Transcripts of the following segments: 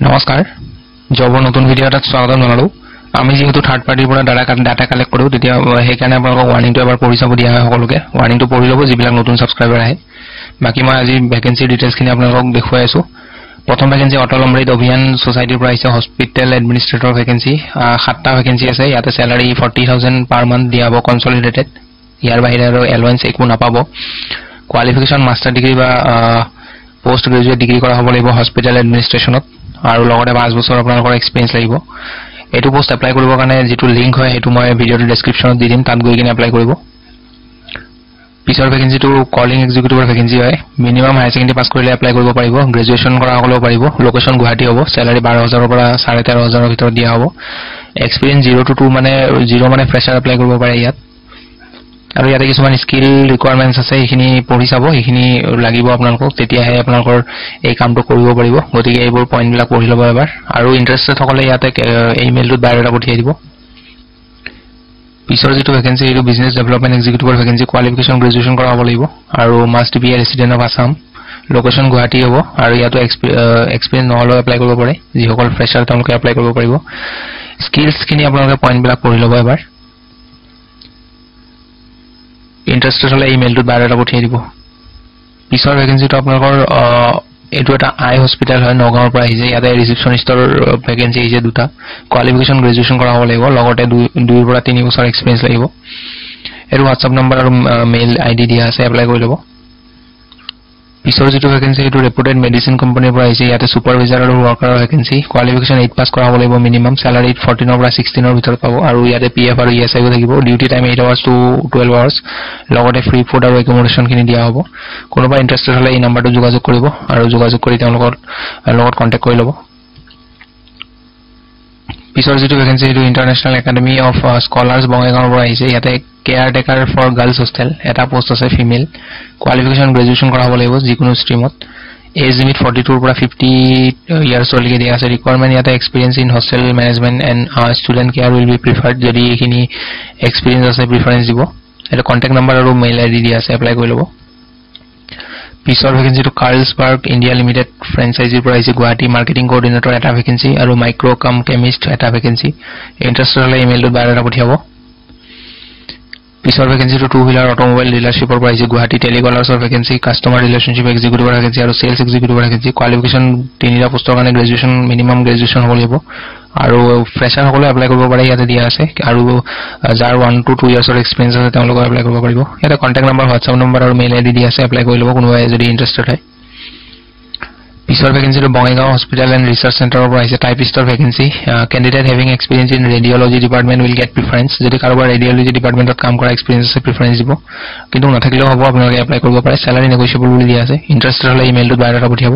নমস্কাৰ জবৰ নতুন ভিডিও এটাত স্বাগতম জনালো আমি যেহেতু থাৰ্ড পাৰ্টিৰ পৰা ডাটা কালেক্ট কৰো তেতিয়া সেই কাৰণে আপোনাক ওয়াৰ্নিংটো এবাৰ পঢ়ি চাব দিয়া হয় সকলোকে ওয়াৰ্নিংটো পঢ়ি লব যিবিলাক নতুন সাবস্ক্ৰাইবাৰ আহে বাকি মই আজি ভ্যাকেন্সি ডিটেইলছ খিনি আপোনাক দেখুৱাই আছো প্ৰথম ভ্যাকেন্সি অটল অমৃত অভিযান সোসাইটিৰ পৰা আহিছে হস্পিটেল এডমিনিষ্ট্ৰেটৰ ভ্যাকেন্সি 7টা ভ্যাকেন্সি আছে ইয়াতে স্যালাৰি 40000 পাৰ মান্থ দিয়া হ'ব কনসলিডেটেড ইয়াৰ বাহিৰে আৰু এলাউন্স একো নাপাব কোৱালিফিকেশন মাস্টাৰ ডিগ্ৰী বা পোষ্ট গ্ৰেজুৱেট ডিগ্ৰী কৰা হ'ব লাগিব হস্পিটেল এডমিনিষ্ট্ৰেচনত আৰু লগতে 5 বছৰ আপোনালোকৰ এক্সপেৰিয়েন্স লাগিব এটো পোষ্ট এপ্লাই কৰিবৰ কাৰণে যেটো লিংক হয় হেতু মই ভিডিওৰ ডেসক্ৰিপচনত দি দিম তাত গৈ কিনে এপ্লাই কৰিব পিছৰ ভ্যাকেন্সিটো কলিং এক্সিকিউটিভৰ ভ্যাকেন্সি হয় মিনিমাম হায়াৰ সেকেন্ডাৰী পাস কৰিলে এপ্লাই কৰিব পাৰিব গ্ৰেজুৱেচন কৰা হ'লেও পাৰিব লোকেশন গুৱাহাটী হ'ব স্যালাৰি 12000 ৰ পৰা 13500 ৰ ভিতৰত দিয়া হ'ব এক্সপেৰিয়েন্স 0 to 2 মানে 0 মানে ফ্ৰেছাৰ এপ্লাই কৰিব পাৰে ইয়াত আৰু ইয়াতে কিছুমান স্কিল ৰিকোয়াৰমেন্টস আছে এইখিনি পঢ়ি চাব এইখিনি লাগিব আপোনালোকক তেতিয়াহে আপোনালোকৰ এই কামটো কৰিব পাৰিব গতিকে এইবোৰ পইণ্ট বিলাক পঢ়ি ল'ব এবাৰ আৰু ইন্টাৰেষ্টেড সকলে ইয়াতে ইমেইলটোত বায়োডাটা পঠিয়াই দিব পিছৰ যেটো ভ্যাকেন্সি এইটো বিজনেছ ডেভেলপমেন্ট এক্সিকিউটিভৰ ভ্যাকেন্সি কোৱালিফিকেশন গ্ৰেজুৱেচন কৰা হ'ব লাগিব আৰু must be a resident of Assam location Guwahati হ'ব আৰু ইয়াতো এক্সপেৰিয়েন্স নহলেও এপ্লাই কৰিব পাৰে যিসকল ফ্ৰেছাৰ তেওঁলোকে এপ্লাই কৰিব পাৰিব স্কিলছ খিনি আপোনালোকে পইণ্ট বিলাক পঢ়ি ল'ব এবাৰ ইন্টাৰেষ্টেড হলে ইমেইলটোত বায়োডাটা পঠিয়াই দিব পিছৰ ভ্যাকেন্সিটো আপোনালোকৰ এটো এটা আই হস্পিটেল হয় নগাঁৱৰ পৰা আহিছে ইয়াতে ৰিসেপশনিষ্টৰ ভ্যাকেন্সি আহিছে দুটা কোৱালিফিকেশন গ্ৰেজুৱেচন কৰা হ'ব লাগিব লগতে 2 পৰা 3 বছৰ এক্সপেৰিয়েন্স লাগিব এটো WhatsApp নম্বৰ আৰু মেইল আইডি দিয়া আছে এপ্লাই কৰি ল'ব পিছৰ যেটো ভ্যাকেন্সি এটো ৰেপুটেড মেডিসিন কোম্পানীৰ পৰা আহিছে ইয়াতে সুপাৰভাইজাৰ আৰু ওয়াৰ্কাৰৰ ভ্যাকেন্সি কোৱালিফিকেশন 8 পাস কৰা হ'ব লাগিব মিনিমাম স্যালাৰি 14 ৰ পৰা 16 ৰ ভিতৰত পাব আৰু ইয়াতে পিএফ আৰু ইএসআই থাকিব duty time 8 hours to 12 hours লগতে ফ্ৰী ফুড আৰু একমোডেশন খিনি দিয়া হ'ব কোনোবা ইন্টাৰেষ্টেড হলে এই নম্বৰটো যোগাযোগ কৰিব আৰু যোগাযোগ কৰি তেওঁলোকৰ লগত কন্টাক্ট কৰি ল'ব পিছৰ যেটো ভ্যাকেন্সি এটো ইন্টাৰনেশনাল একাডেমি অফ স্কলাৰ্স বঙাইগাঁৱৰ পৰা আহিছে ইয়াতে caretaker for girls hostel এটা পোষ্ট আছে ফিমেল কোৱালিফিকেশন গ্ৰেজুৱেচন কৰা হ'ব লাগিব যিকোনো ষ্ট্ৰীমত এজ লিমিট 42 ৰ পৰা 50 ইয়াৰ্ছ লৈকে দিয়া আছে ৰিকোয়াৰমেন্ট ইয়াতে experience in hostel management and student care will be preferred যদি এইখিনি এক্সপেৰিয়েন্স আছে প্ৰিফাৰেন্স দিব এটা কন্টাক্ট নম্বৰ আৰু মেইল আইডি দিয়া আছে এপ্লাই কৰি ল'ব পিছৰ ভ্যাকেন্সিটো কাৰ্লছবাৰ্গ ইণ্ডিয়া লিমিটেড ফ্ৰেঞ্চাইজিৰ পৰা আহিছে গুৱাহাটী মাৰ্কেটিং কোঅৰ্ডিনেটৰ এটা ভ্যাকেন্সি আৰু মাইক্ৰো কাম কেমিষ্ট এটা ভ্যাকেন্সি ইন্টাৰেষ্টেড হলে ইমেইলটোত বায়োডাটা পঠিয়াব পিছৰ ভ্যাকেন্সিটো টু হুইলাৰ অটোমোবাইল ডিলাৰশ্বিপৰ পৰা আহিছে গুৱাহাটী টেলিকলাৰ্ছৰ ভ্যাকেন্সি কাস্টমাৰ ৰিলেশনশ্বিপ এক্সিকিউটিভৰ ভ্যাকেন্সি আৰু সেলছ এক্সিকিউটিভৰ ভ্যাকেন্সি কোৱালিফিকেশন 3টা পোষ্টৰ কাৰণে গ্ৰেজুৱেচন মিনিমাম গ্ৰেজুৱেচন হ'ব লাগিব আৰু ফ্ৰেছাৰ সকলে এপ্লাই কৰিব পাৰে ইয়াতে দিয়া আছে আৰু যাৰ 1 to 2 ইয়াৰ্ছৰ এক্সপেৰিয়েন্স আছে তেওঁলোকে এপ্লাই কৰিব পাৰিব ইয়াতে কন্টাক্ট নম্বৰ WhatsApp নম্বৰ আৰু মেইল আইডি দিয়া আছে এপ্লাই কৰি ল'ব কোনোবাই যদি ইন্টাৰেষ্টেড হয় পিছৰ ভ্যাকেন্সিটো বঙাইগাঁও হস্পিটেল এণ্ড ৰিসাৰ্চ চেণ্টাৰৰ পৰা আহিছে টাইপিষ্টৰ vacancy candidate having experience in radiology department will get preference যদি কাৰোবাৰ ৰেডিঅলজি ডিপাৰ্টমেন্টত কাম কৰা এক্সপেৰিয়েন্স আছে প্ৰিফাৰেন্স দিব কিন্তু নাথাকিলেও হ'ব আপোনালোকে এপ্লাই কৰিব পাৰে স্যালাৰি নেগোশিয়েবল বুলি দিয়া আছে ইন্টাৰেষ্টেড হলে ইমেইলটোত বায়োডাটা পঠিয়াব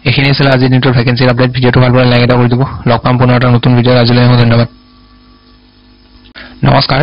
এখিনি আছিল আজি নিউটৰ ভ্যাকেন্সিৰ আপডেট ভিডিওটো ভাল পালে লাইক এটা কৰি দিব লগ পাম পুনৰ এটা নতুন ভিডিও আজিলৈ ধন্যবাদ নমস্কাৰ